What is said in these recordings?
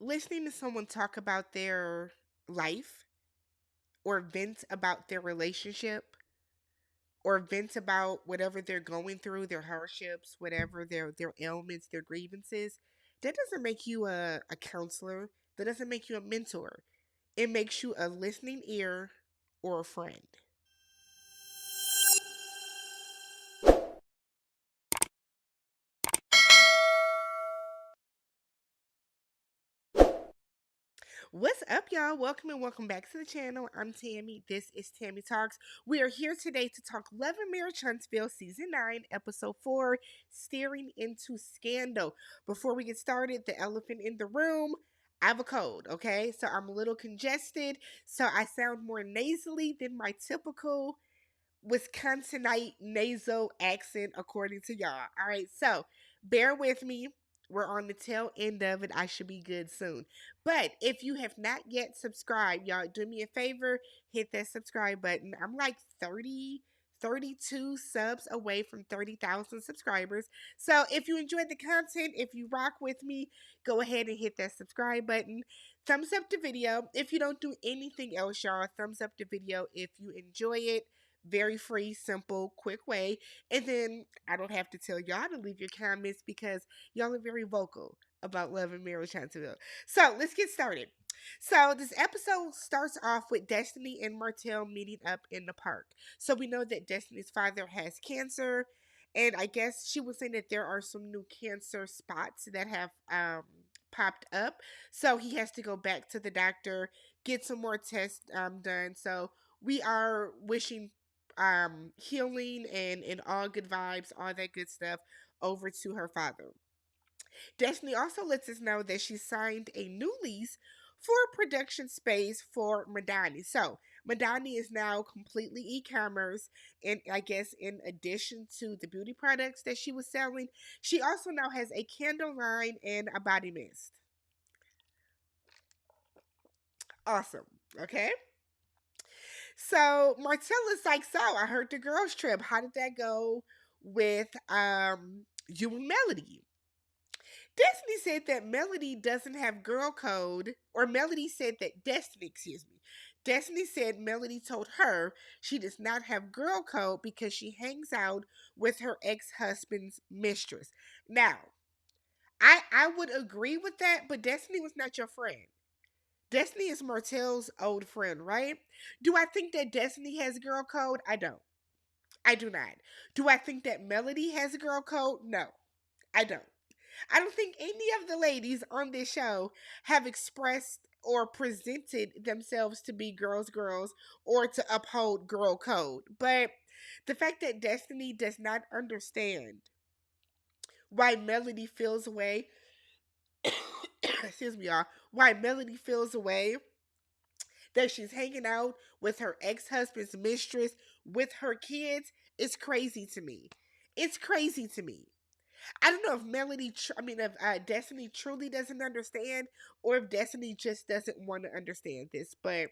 listening to someone talk about their life or vent about their relationship or vent about whatever they're going through, their hardships, whatever their ailments, their grievances, that doesn't make you a counselor. That doesn't make you a mentor. It makes you a listening ear or a friend. What's up, y'all? Welcome and welcome back to the channel. I'm Tammy. This is Tammy Talks. We are here today to talk Love and Marriage Huntsville Season 9, Episode 4, Steering into Scandal. Before we get started, the elephant in the room, I have a cold, okay? So I'm a little congested, so I sound more nasally than my typical Wisconsinite nasal accent, according to y'all. All right, so bear with me. We're on the tail end of it. I should be good soon. But if you have not yet subscribed, y'all do me a favor, hit that subscribe button. I'm like 32 subs away from 30,000 subscribers. So if you enjoyed the content, if you rock with me, go ahead and hit that subscribe button. Thumbs up the video. If you don't do anything else, y'all, thumbs up the video if you enjoy it. Very free, simple, quick way. And then I don't have to tell y'all to leave your comments because y'all are very vocal about love and marriage Huntsville. So let's get started. So this episode starts off with Destiny and Martel meeting up in the park. So we know that Destiny's father has cancer, and I guess she was saying that there are some new cancer spots that have popped up. So he has to go back to the doctor, get some more tests done. So we are wishing healing and all good vibes, all that good stuff over to her father. Destiny also lets us know that she signed a new lease for production space for Madani. So Madani is now completely e-commerce, and I guess in addition to the beauty products that she was selling, she also now has a candle line and a body mist. Awesome. Okay. So Marcella's like, so I heard the girls trip. How did that go with you and Melody? Destiny said that Melody doesn't have girl code, or Melody said that Destiny, excuse me. Destiny said Melody told her she does not have girl code because she hangs out with her ex-husband's mistress. Now, I would agree with that, but Destiny was not your friend. Destiny is Martel's old friend, right? Do I think that Destiny has girl code? I don't. I do not. Do I think that Melody has a girl code? No, I don't. I don't think any of the ladies on this show have expressed or presented themselves to be girls or to uphold girl code. But the fact that Destiny does not understand why Melody feels away, excuse me, y'all, why Melody feels away that she's hanging out with her ex-husband's mistress with her kids is crazy to me. It's crazy to me. I don't know if if Destiny truly doesn't understand, or if Destiny just doesn't want to understand this. But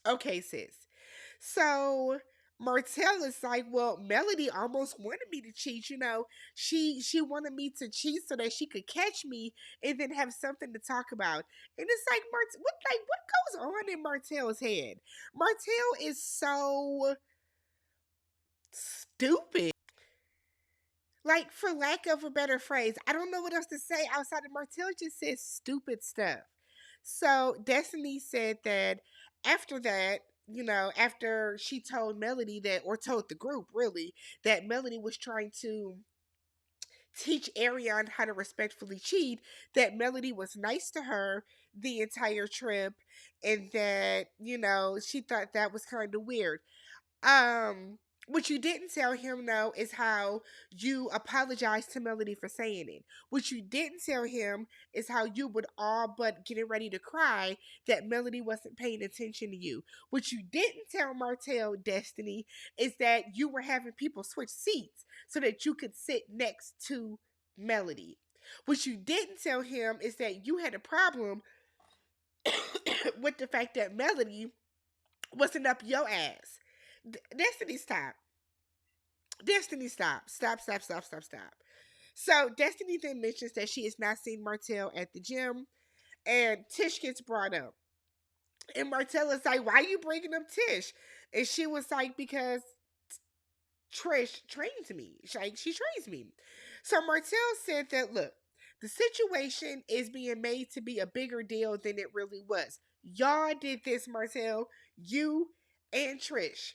okay, sis. So Martell is like, well, Melody almost wanted me to cheat. She wanted me to cheat so that she could catch me and then have something to talk about. And it's like, what goes on in Martell's head? Martell is so stupid. Like, for lack of a better phrase, I don't know what else to say outside of Martell just says stupid stuff. So Destiny said that after that, after she told Melody that, or told the group really, that Melody was trying to teach Ariane how to respectfully cheat, that Melody was nice to her the entire trip, and that, she thought that was kind of weird. Um, what you didn't tell him though is how you apologized to Melody for saying it. What you didn't tell him is how you would all but getting ready to cry that Melody wasn't paying attention to you. What you didn't tell Martell, Destiny, is that you were having people switch seats so that you could sit next to Melody. What you didn't tell him is that you had a problem with the fact that Melody wasn't up your ass. Destiny, stop. Destiny, stop. Stop, stop, stop, stop, stop. So Destiny then mentions that she is not seeing Martell at the gym. And Tish gets brought up. And Martell is like, why are you bringing up Tish? And she was like, because Trish trains me. She trains me. So Martell said that, look, the situation is being made to be a bigger deal than it really was. Y'all did this, Martell. You and Trish.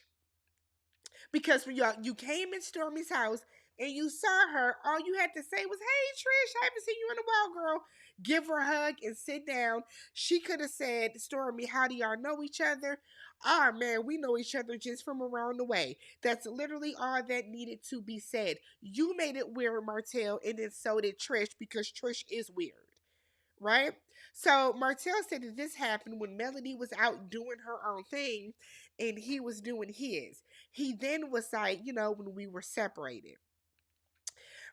Because when you came in Stormy's house and you saw her, all you had to say was, "Hey Trish, I haven't seen you in a while, girl." Give her a hug and sit down. She could have said, "Stormy, how do y'all know each other?" Ah man, we know each other just from around the way. That's literally all that needed to be said. You made it weird, Martell, and then so did Trish because Trish is weird, right? So Martell said that this happened when Melody was out doing her own thing and he was doing his. He then was like, when we were separated.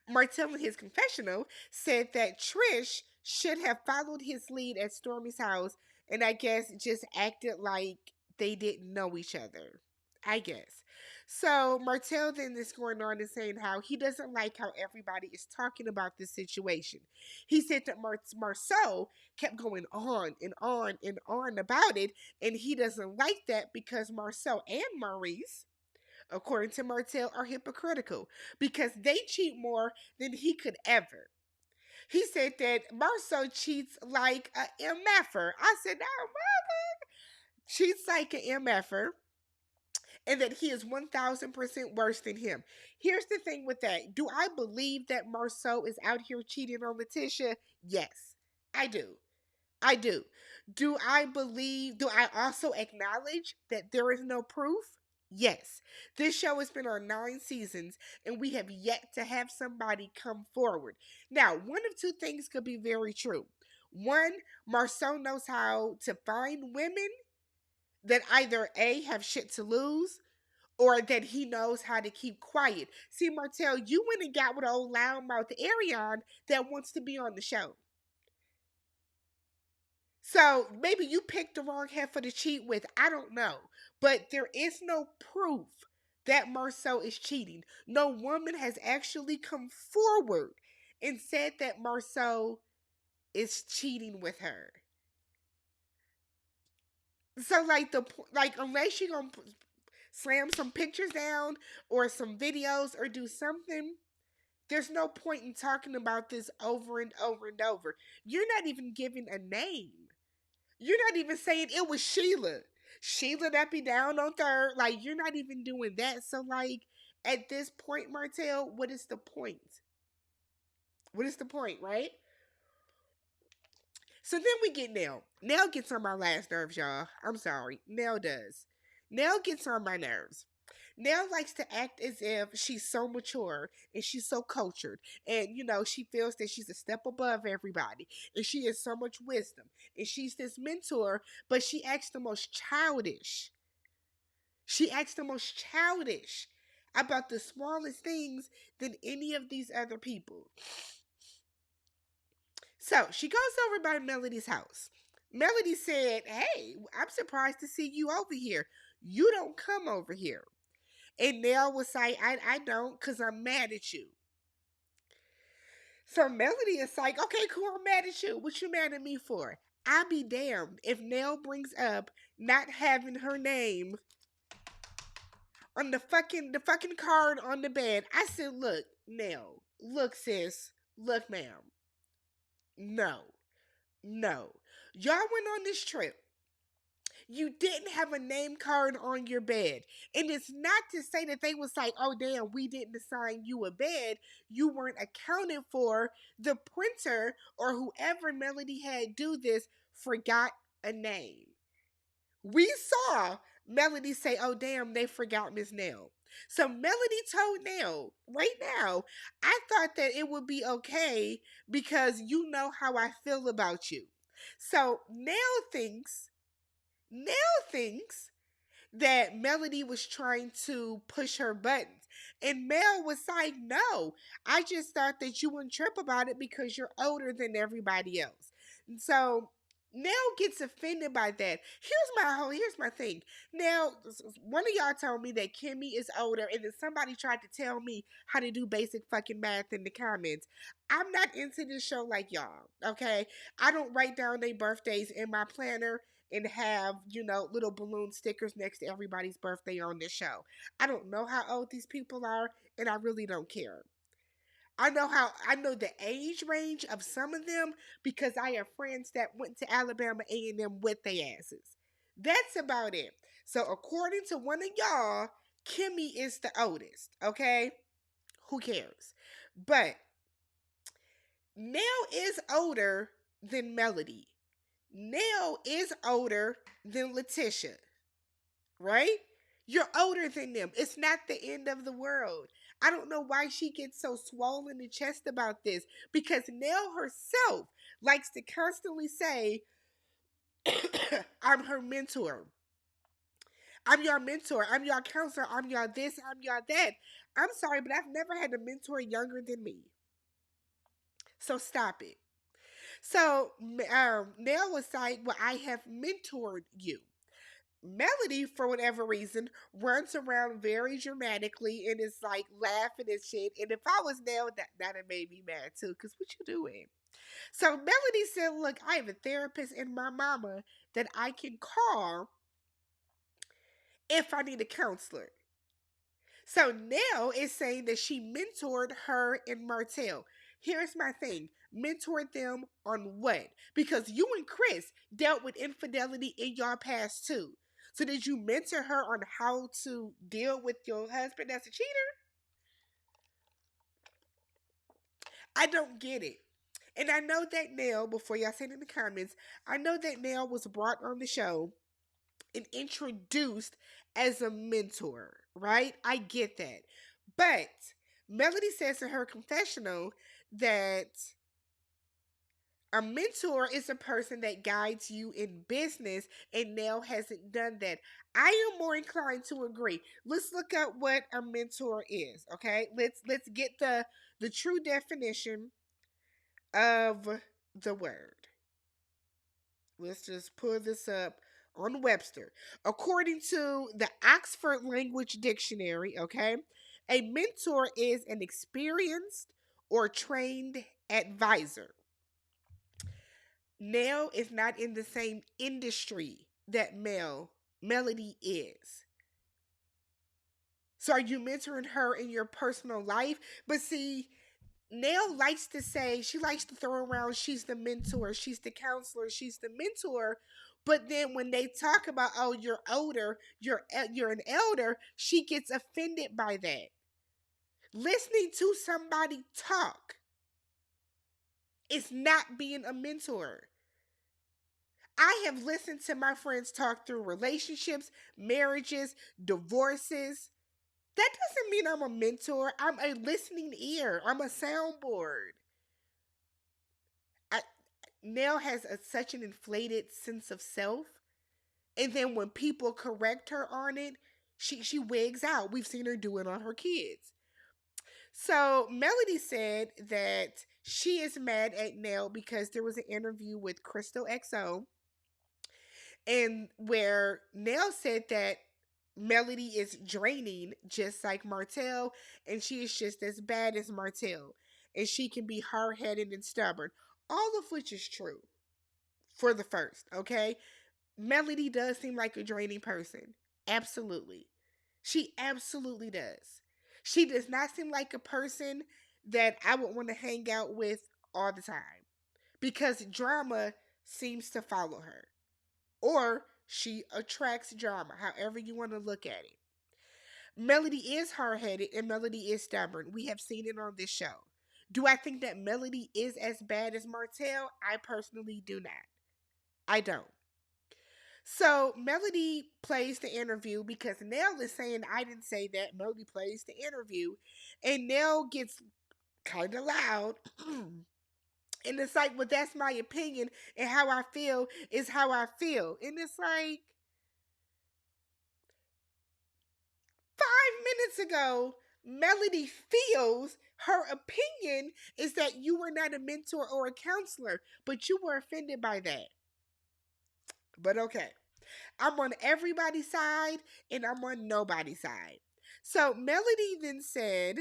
Martell in his confessional said that Trish should have followed his lead at Stormy's house and I guess just acted like they didn't know each other. I guess. So Martell then is going on and saying how he doesn't like how everybody is talking about this situation. He said that Marceau kept going on and on and on about it, and he doesn't like that because Marceau and Maurice, according to Martell, are hypocritical because they cheat more than he could ever. He said that Marceau cheats like a MFer. I said, no, cheats like an MFer and that he is 1000% worse than him. Here's the thing with that. Do I believe that Marceau is out here cheating on Letitia? Yes, I do. I do. Do I also acknowledge that there is no proof? Yes. This show has been on 9 seasons and we have yet to have somebody come forward. Now, one of two things could be very true. One, Marceau knows how to find women that either A, have shit to lose, or that he knows how to keep quiet. See, Martell, you went and got with old loudmouth Arion that wants to be on the show. So maybe you picked the wrong heifer to cheat with. I don't know. But there is no proof that Marceau is cheating. No woman has actually come forward and said that Marceau is cheating with her. So unless you're gonna slam some pictures down or some videos or do something, there's no point in talking about this over and over and over. You're not even giving a name. You're not even saying it was Sheila. Sheila that be down on third. Like, you're not even doing that. So, like, at this point, Martell, what is the point? What is the point, right? So then we get Nell. Nell gets on my last nerves, y'all. I'm sorry. Nell does. Nell gets on my nerves. Nell likes to act as if she's so mature and she's so cultured. And, she feels that she's a step above everybody. And she has so much wisdom. And she's this mentor, but she acts the most childish. She acts the most childish about the smallest things than any of these other people. So she goes over by Melody's house. Melody said, "Hey, I'm surprised to see you over here. You don't come over here." And Nell was like, I don't, because I'm mad at you. So Melody is like, okay, cool, I'm mad at you. What you mad at me for? I'll be damned if Nell brings up not having her name on the fucking card on the bed. I said, look, Nell, look, sis, look, ma'am. No, no. Y'all went on this trip. You didn't have a name card on your bed. And it's not to say that they was like, oh damn, we didn't assign you a bed. You weren't accounted for. The printer or whoever Melody had do this forgot a name. We saw Melody say, oh damn, they forgot Miss Nell. So Melody told Nell, right now, I thought that it would be okay because you know how I feel about you. So Nell thinks that Melody was trying to push her buttons. And Mel was like, no, I just thought that you wouldn't trip about it because you're older than everybody else. And so Nell gets offended by that. Here's my thing. Now, one of y'all told me that Kimmi is older, and then somebody tried to tell me how to do basic fucking math in the comments. I'm not into this show like y'all, okay? I don't write down their birthdays in my planner and have, little balloon stickers next to everybody's birthday on this show. I don't know how old these people are, and I really don't care. I know the age range of some of them because I have friends that went to Alabama A&M with their asses. That's about it. So according to one of y'all, Kimmi is the oldest, okay? Who cares? But Nell is older than Melody. Nell is older than Letitia, right? You're older than them. It's not the end of the world. I don't know why she gets so swollen in the chest about this because Nell herself likes to constantly say, I'm her mentor. I'm your mentor. I'm your counselor. I'm your this. I'm your that. I'm sorry, but I've never had a mentor younger than me. So stop it. So Nell was like, well, I have mentored you. Melody, for whatever reason, runs around very dramatically and is like laughing and shit. And if I was Nell, that'd have made me mad too. Because what you doing? So Melody said, look, I have a therapist and my mama that I can call if I need a counselor. So Nell is saying that she mentored her and Martel. Here's my thing. Mentored them on what? Because you and Chris dealt with infidelity in your past too. So did you mentor her on how to deal with your husband as a cheater? I don't get it. And I know that Nell, before y'all say it in the comments, I know that Nell was brought on the show and introduced as a mentor, right? I get that. But Melody says in her confessional that a mentor is a person that guides you in business, and Nell hasn't done that. I am more inclined to agree. Let's look at what a mentor is, okay? Let's get the true definition of the word. Let's just pull this up on Webster. According to the Oxford Language Dictionary, okay, a mentor is an experienced or trained advisor. Nell is not in the same industry that Melody is. So are you mentoring her in your personal life? But see, Nell likes to say, she likes to throw around, she's the mentor, she's the counselor, she's the mentor. But then when they talk about, oh, you're older, you're an elder, she gets offended by that. Listening to somebody talk is not being a mentor. I have listened to my friends talk through relationships, marriages, divorces. That doesn't mean I'm a mentor. I'm a listening ear. I'm a soundboard. I, Nell has such an inflated sense of self. And then when people correct her on it, she wigs out. We've seen her do it on her kids. So Melody said that she is mad at Nell because there was an interview with Crystal XO, and where Nell said that Melody is draining just like Martel, and she is just as bad as Martel, and she can be hard headed and stubborn. All of which is true for the first, okay? Melody does seem like a draining person. Absolutely. She absolutely does. She does not seem like a person that I would want to hang out with all the time because drama seems to follow her, or she attracts drama, however you want to look at it. Melody is hard headed and Melody is stubborn. We have seen it on this show. Do I think that Melody is as bad as Martel? I personally do not. I don't. So Melody plays the interview because Nell is saying I didn't say that. Melody plays the interview, and Nell gets kind of loud. And it's like, well, that's my opinion, and how I feel is how I feel. And it's like, 5 minutes ago, Melody feels her opinion is that you were not a mentor or a counselor, but you were offended by that. But okay. I'm on everybody's side and I'm on nobody's side. So Melody then said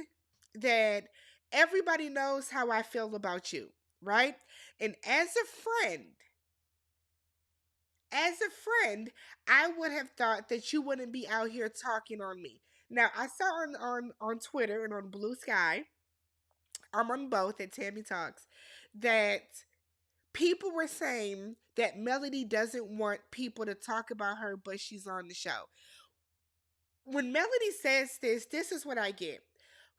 that everybody knows how I feel about you, right? And as a friend, I would have thought that you wouldn't be out here talking on me. Now I saw on Twitter and on Blue Sky, I'm on both at TammyTalks, that people were saying that Melody doesn't want people to talk about her, but she's on the show. When Melody says this, this is what I get.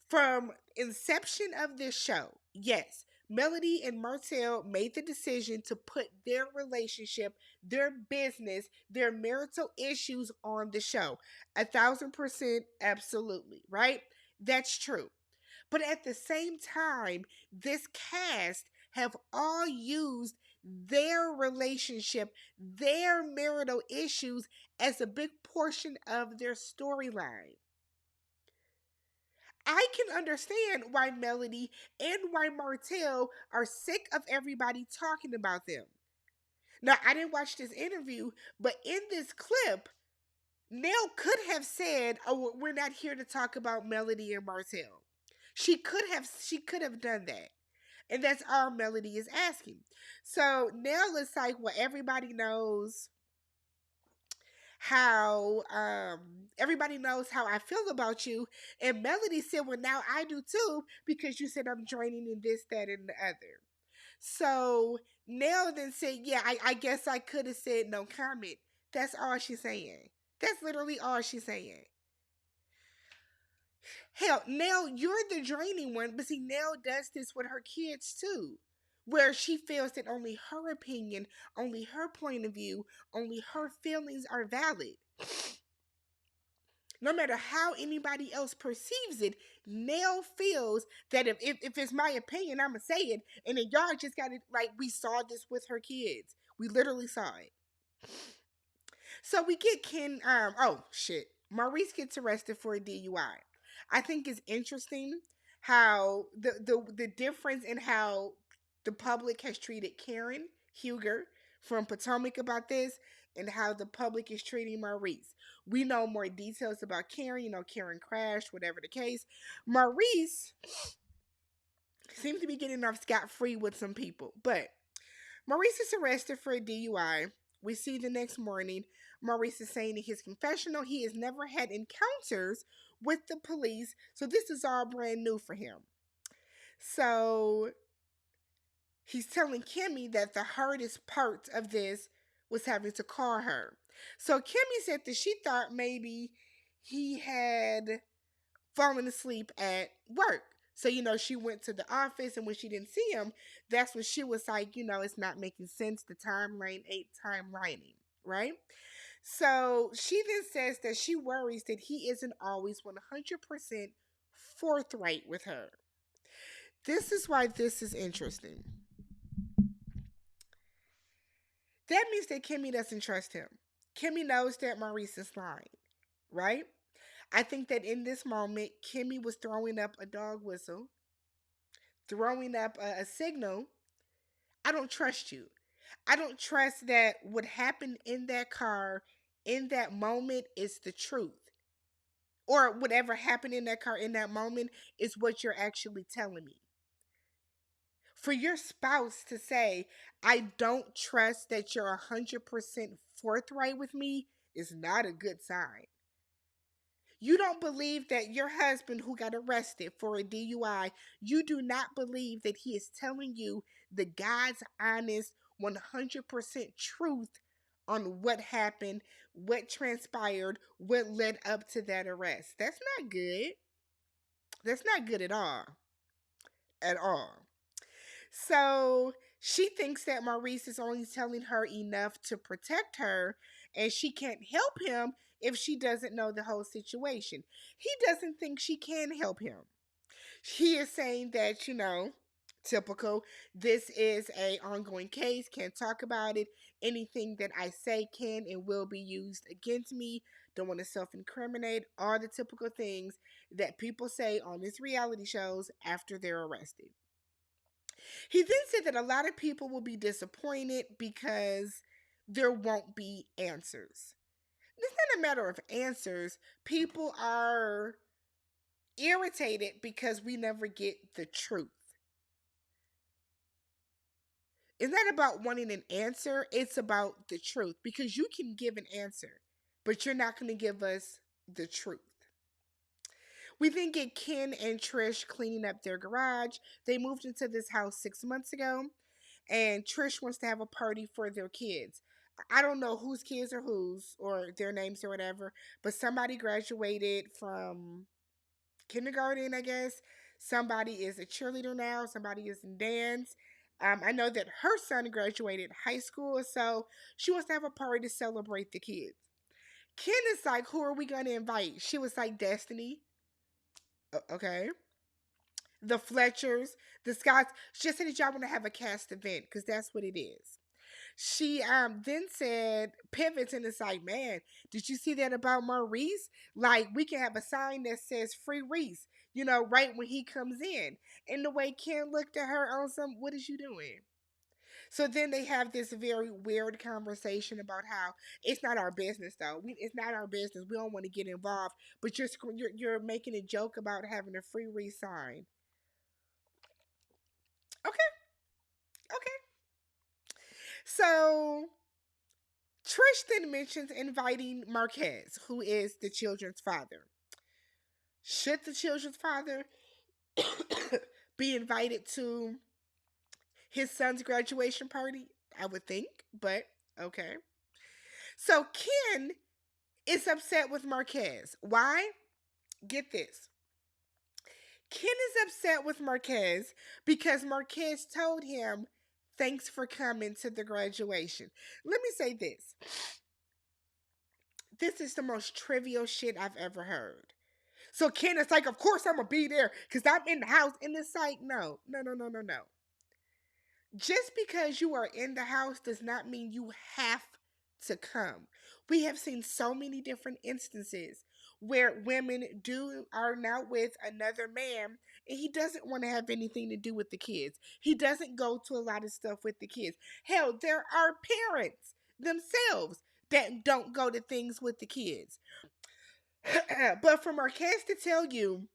From inception of this show, yes, Melody and Martel made the decision to put their relationship, their business, their marital issues on the show. 1,000% absolutely, right? That's true. But at the same time, this cast have all used their relationship, their marital issues as a big portion of their storyline. I can understand why Melody and why Martell are sick of everybody talking about them. Now, I didn't watch this interview, but in this clip, Nell could have said, "Oh, we're not here to talk about Melody and Martell." She could have done that. And that's all Melody is asking. So Nell is like, "Well, everybody knows how I feel about you." And Melody said, "Well, now I do too, because you said I'm joining in this, that, and the other." So Nell then said, "Yeah, I guess I could have said no comment." That's all she's saying. That's literally all she's saying. Hell, Nell, you're the draining one, but see, Nell does this with her kids too, where she feels that only her opinion, only her point of view, only her feelings are valid. No matter how anybody else perceives it, Nell feels that if it's my opinion, I'ma say it. And then y'all just got it, like we saw this with her kids. We literally saw it. So we get Ken, oh shit. Maurice gets arrested for a DUI. I think it's interesting how the difference in how the public has treated Karen Huger from Potomac about this and how the public is treating Maurice. We know more details about Karen. Karen crashed, whatever the case. Maurice seems to be getting off scot free with some people, but Maurice is arrested for a DUI. We see the next morning, Maurice is saying in his confessional he has never had encounters with the police, so this is all brand new for him. So he's telling Kimmi that the hardest part of this was having to call her. So Kimmi said that she thought maybe he had falling asleep at work. So, she went to the office, and when she didn't see him, that's when she was like, it's not making sense. The timeline ain't timelining, right? So she then says that she worries that he isn't always 100% forthright with her. This is why this is interesting. That means that Kimmi doesn't trust him. Kimmi knows that Maurice is lying, right? I think that in this moment, Kimmi was throwing up a dog whistle, throwing up a signal. I don't trust you. I don't trust that what happened in that car in that moment is the truth. Or whatever happened in that car in that moment is what you're actually telling me. For your spouse to say, "I don't trust that you're 100% forthright with me," is not a good sign. You don't believe that your husband who got arrested for a DUI, you do not believe that he is telling you the God's honest 100% truth on what happened, what transpired, what led up to that arrest. That's not good. That's not good at all. At all. So she thinks that Maurice is only telling her enough to protect her, and she can't help him if she doesn't know the whole situation. He doesn't think she can help him. He is saying that, typical, this is a ongoing case, can't talk about it. Anything that I say can and will be used against me. Don't want to self-incriminate. All the typical things that people say on these reality shows after they're arrested. He then said that a lot of people will be disappointed because there won't be answers. It's not a matter of answers. People are irritated because we never get the truth. It's not about wanting an answer, it's about the truth because you can give an answer, but you're not going to give us the truth. We then get Ken and Trish cleaning up their garage. They moved into this house 6 months ago, and Trish wants to have a party for their kids. I don't know whose kids are whose or their names or whatever, but somebody graduated from kindergarten, I guess. Somebody is a cheerleader now. Somebody is in dance. I know that her son graduated high school, so she wants to have a party to celebrate the kids. Ken is like, who are we going to invite? She was like, Destiny. Okay. The Fletchers, the Scotts. She just said that y'all want to have a cast event because that's what it is. She then said pivots and it's like, man, did you see that about Maurice? Like we can have a sign that says free Reese, right when he comes in. And the way Ken looked at her on some, what is you doing? So then they have this very weird conversation about how it's not our business though. It's not our business. We don't want to get involved. But you're making a joke about having a free Reese sign. Okay, okay. So Trish then mentions inviting Marques, who is the children's father. Should the children's father be invited to his son's graduation party? I would think, but okay. So Ken is upset with Marques. Why? Get this. Ken is upset with Marques because Marques told him, thanks for coming to the graduation. Let me say this. This is the most trivial shit I've ever heard. So Ken is like, of course I'm gonna be there because I'm in the house. And it's like, no, no, no, no, no, no. Just because you are in the house does not mean you have to come. We have seen so many different instances where women are now with another man and he doesn't want to have anything to do with the kids. He doesn't go to a lot of stuff with the kids. Hell, there are parents themselves that don't go to things with the kids. But for Marques to tell you,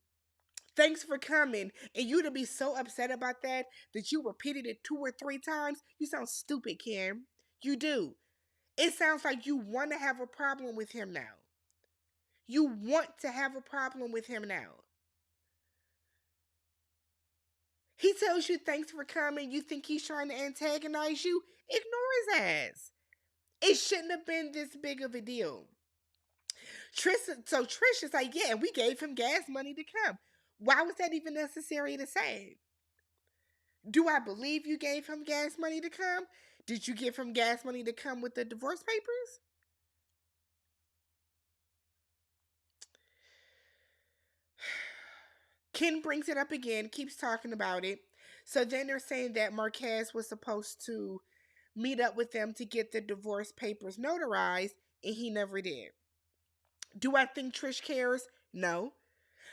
thanks for coming, and you to be so upset about that you repeated it 2 or 3 times, you sound stupid, Kim. You do. It sounds like you want to have a problem with him now. You want to have a problem with him now. He tells you thanks for coming. You think he's trying to antagonize you? Ignore his ass. It shouldn't have been this big of a deal. Trisha's like, yeah, we gave him gas money to come. Why was that even necessary to say? Do I believe you gave him gas money to come? Did you give him gas money to come with the divorce papers? Ken brings it up again, keeps talking about it. So then they're saying that Marques was supposed to meet up with them to get the divorce papers notarized, and he never did. Do I think Trish cares? No.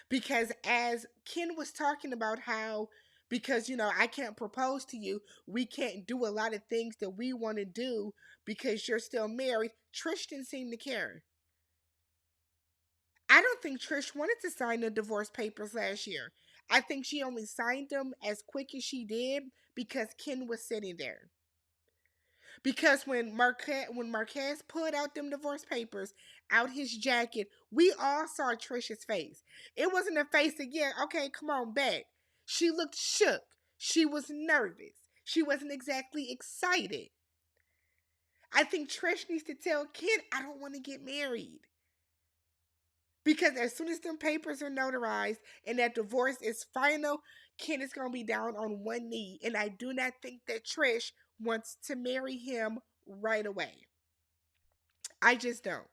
Because as Ken was talking about how, because, I can't propose to you, we can't do a lot of things that we want to do because you're still married, Trish didn't seem to care. I don't think Trish wanted to sign the divorce papers last year. I think she only signed them as quick as she did because Ken was sitting there. Because when Marques pulled out them divorce papers out his jacket, we all saw Trisha's face. It wasn't a face that, yeah, okay, come on, back. She looked shook. She was nervous. She wasn't exactly excited. I think Trish needs to tell Ken, I don't want to get married. Because as soon as them papers are notarized and that divorce is final, Ken is going to be down on one knee. And I do not think that Trish wants to marry him right away. I just don't.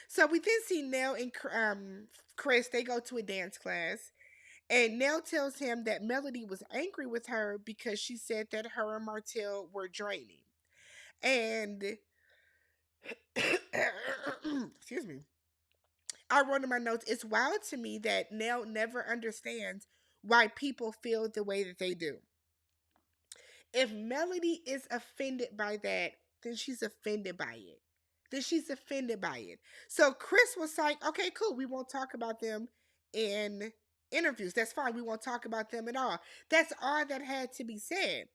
So we then see Nell and Chris, they go to a dance class. And Nell tells him that Melody was angry with her because she said that her and Martel were draining. And, excuse me. I wrote in my notes, it's wild to me that Nell never understands why people feel the way that they do. If Melody is offended by that, then she's offended by it. Then she's offended by it. So Chris was like, okay, cool. We won't talk about them in interviews. That's fine. We won't talk about them at all. That's all that had to be said.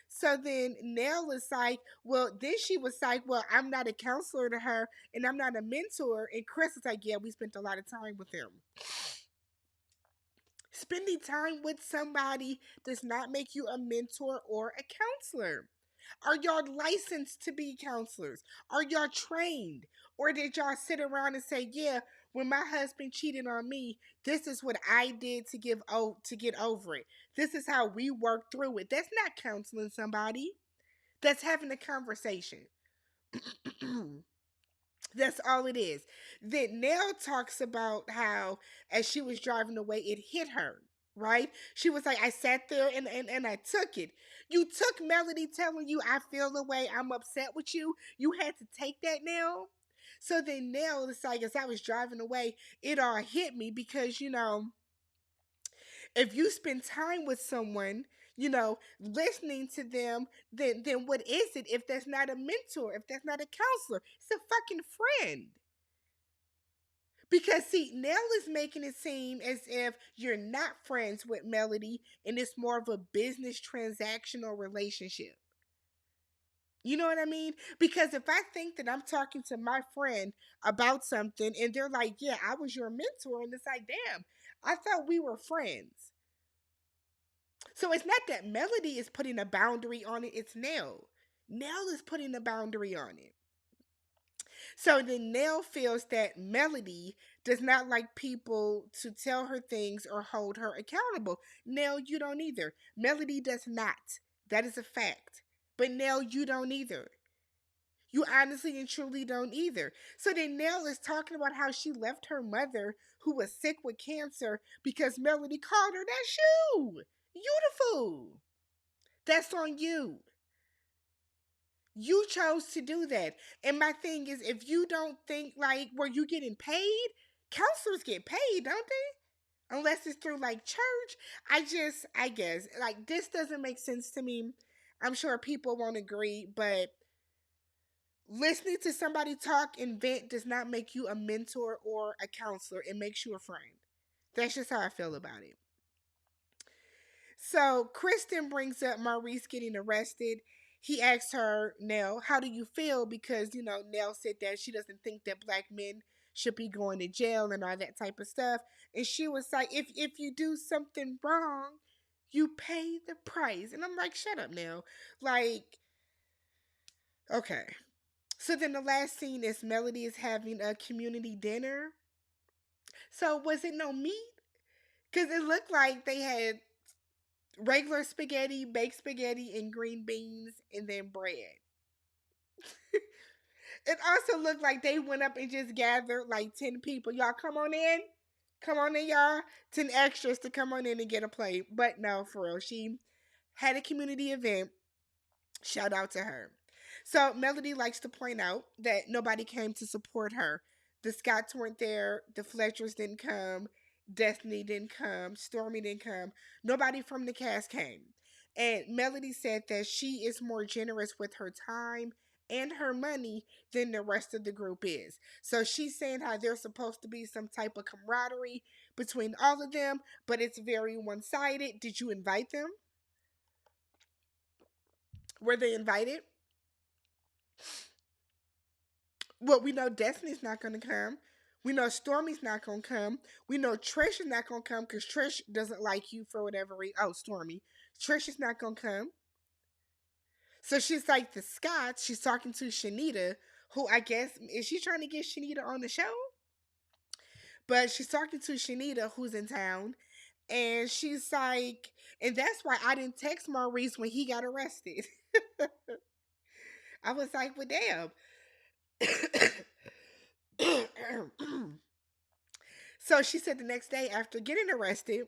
So then Nell is like, well, then she was like, well, I'm not a counselor to her and I'm not a mentor. And Chris is like, yeah, we spent a lot of time with him. Spending time with somebody does not make you a mentor or a counselor. Are y'all licensed to be counselors? Are y'all trained? Or did y'all sit around and say, yeah, when my husband cheated on me, this is what I did to get over it. This is how we worked through it. That's not counseling somebody. That's having a conversation. That's all it is. Then Nell talks about how, as she was driving away, it hit her, right? She was like, I sat there and I took it. You took Melody telling you, I feel the way, I'm upset with you. You had to take that, Nell. So then Nell is like, as I was driving away, it all hit me because, if you spend time with someone, listening to them, then what is it if that's not a mentor, if that's not a counselor? It's a fucking friend. Because see, Nell is making it seem as if you're not friends with Melody and it's more of a business transactional relationship. You know what I mean? Because if I think that I'm talking to my friend about something and they're like, yeah, I was your mentor, and it's like, damn, I thought we were friends. So it's not that Melody is putting a boundary on it, it's Nell. Nell is putting a boundary on it. So then Nell feels that Melody does not like people to tell her things or hold her accountable. Nell, you don't either. Melody does not. That is a fact. But Nell, you don't either. You honestly and truly don't either. So then Nell is talking about how she left her mother, who was sick with cancer, because Melody called her that shoe. Beautiful. That's on you. You chose to do that. And my thing is, if you don't think like, were you getting paid? Counselors get paid, don't they? Unless it's through like church. I guess, like, this doesn't make sense to me. I'm sure people won't agree, but listening to somebody talk and vent does not make you a mentor or a counselor. It makes you a friend. That's just how I feel about it. So Kristen brings up Maurice getting arrested. He asks her, Nell, how do you feel? Because, Nell said that she doesn't think that black men should be going to jail and all that type of stuff. And she was like, if you do something wrong, you pay the price. And I'm like, shut up, Nell. Like, okay. So then the last scene is Melody is having a community dinner. So was it no meat? Because it looked like they had regular spaghetti, baked spaghetti, and green beans, and then bread. It also looked like they went up and just gathered like 10 people. Y'all come on in. Come on in, y'all. 10 extras to come on in and get a plate. But no, for real. She had a community event. Shout out to her. So Melody likes to point out that nobody came to support her. The Scotts weren't there. The Fletchers didn't come. Destiny didn't come. Stormy didn't come. Nobody from the cast came. And Melody said that she is more generous with her time and her money than the rest of the group is. So she's saying how there's supposed to be some type of camaraderie between all of them, but it's very one sided. Did you invite them? Were they invited? Well, we know Destiny's not going to come. We know Stormy's not going to come. We know Trish is not going to come because Trish doesn't like you for whatever reason. Oh, Stormy. Trish is not going to come. So she's like the Scots. She's talking to Shanita, who I guess, is she trying to get Shanita on the show? But she's talking to Shanita, who's in town. And she's like, and that's why I didn't text Maurice when he got arrested. I was like, well, damn. So she said the next day after getting arrested,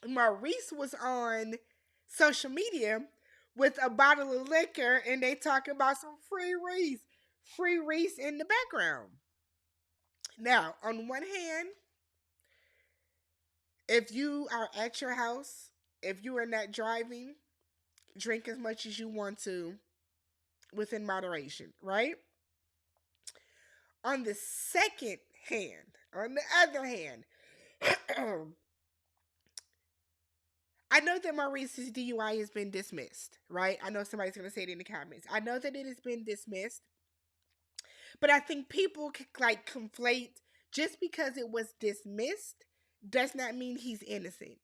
Maurice was on social media with a bottle of liquor and they talking about some free Reese in the background. Now, on one hand, if you are at your house, if you are not driving, drink as much as you want to. within moderation, right? On the second hand, on the other hand, I know that Maurice's DUI has been dismissed, right? I know somebody's going to say it in the comments. I know that it has been dismissed, but I think people like conflate just because it was dismissed does not mean he's innocent.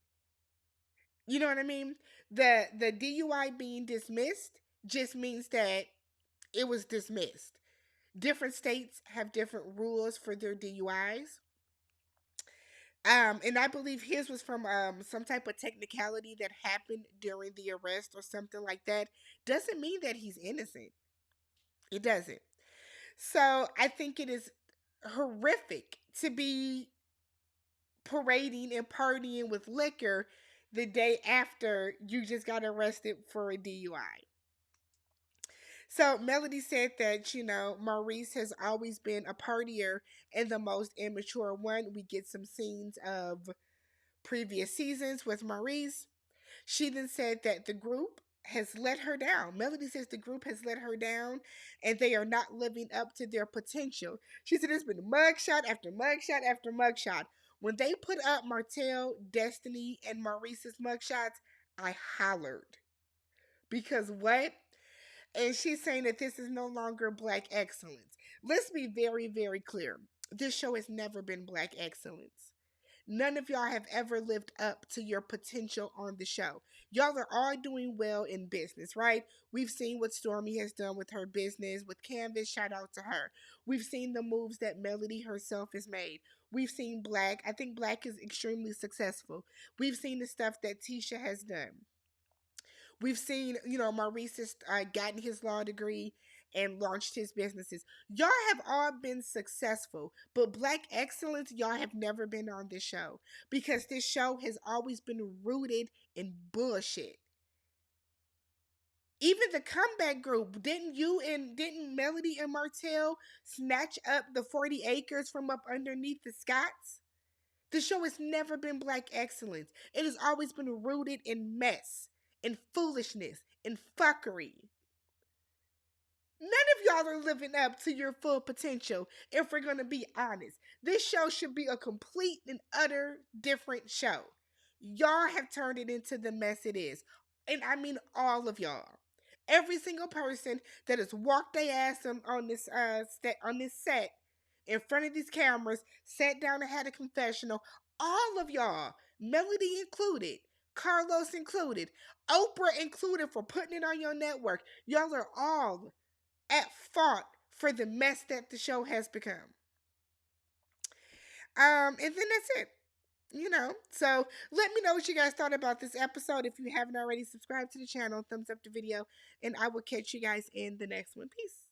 You know what I mean? The DUI being dismissed just means that it was dismissed. Different states have different rules for their DUIs. And I believe his was from some type of technicality that happened during the arrest or something like that. Doesn't mean that he's innocent. It doesn't. So I think it is horrific to be parading and partying with liquor the day after you just got arrested for a DUI. So Melody said that, Maurice has always been a partier and the most immature one. We get some scenes of previous seasons with Maurice. She then said that the group has let her down. Melody says the group has let her down and they are not living up to their potential. She said it's been mugshot after mugshot after mugshot. When they put up Martel, Destiny, and Maurice's mugshots, I hollered. Because what? And she's saying that this is no longer black excellence. Let's be very, very clear. This show has never been black excellence. None of y'all have ever lived up to your potential on the show. Y'all are all doing well in business, right? We've seen what Stormy has done with her business, with Canvas, shout out to her. We've seen the moves that Melody herself has made. We've seen Black. I think Black is extremely successful. We've seen the stuff that Tisha has done. We've seen, Maurice has gotten his law degree and launched his businesses. Y'all have all been successful, but black excellence, y'all have never been on this show because this show has always been rooted in bullshit. Even the comeback group, didn't Melody and Martel snatch up the 40 acres from up underneath the Scots? The show has never been black excellence. It has always been rooted in mess, in foolishness, in fuckery. None of y'all are living up to your full potential, if we're going to be honest. This show should be a complete and utter different show. Y'all have turned it into the mess it is. And I mean all of y'all. Every single person that has walked their ass on this set in front of these cameras, sat down and had a confessional. All of y'all, Melody included, Carlos included, Oprah included for putting it on your network. Y'all are all at fault for the mess that the show has become. And then that's it. So let me know what you guys thought about this episode. If you haven't already, subscribe to the channel, thumbs up the video, and I will catch you guys in the next one. Peace.